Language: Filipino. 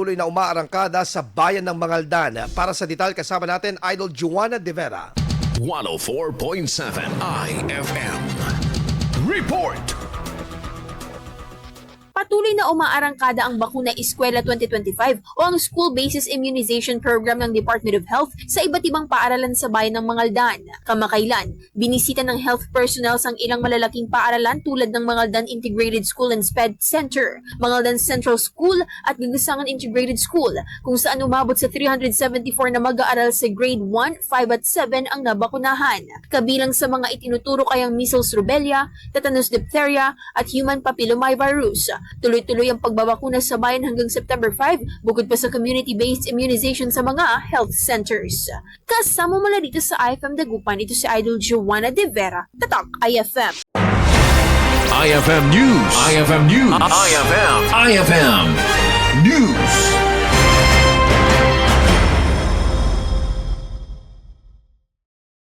Tuloy na umaarangkada sa bayan ng Mangaldan. Para sa detalye kasama natin, Idol Juana De Vera. 104.7 IFM. Report! Patuloy na umaarangkada ang Bakuna Eskwela 2025 o ang School Basis Immunization Program ng Department of Health sa iba't ibang paaralan sa bayan ng Mangaldan. Kamakailan, binisita ng health personnel ang ilang malalaking paaralan tulad ng Mangaldan Integrated School and SPED Center, Mangaldan Central School at Gagasangan Integrated School, kung saan umabot sa 374 na mag-aaral sa grade 1, 5 at 7 ang nabakunahan. Kabilang sa mga itinuturo ay ang measles, rubella, tetanus, diphtheria at human papillomavirus. Tuloy-tuloy ang pagbabakuna sa bayan hanggang September 5, bukod pa sa community-based immunization sa mga health centers. Kasama mula dito sa IFM Dagupan, ito si Idol Juana De Vera, Tatak IFM. IFM News. IFM News. IFM News.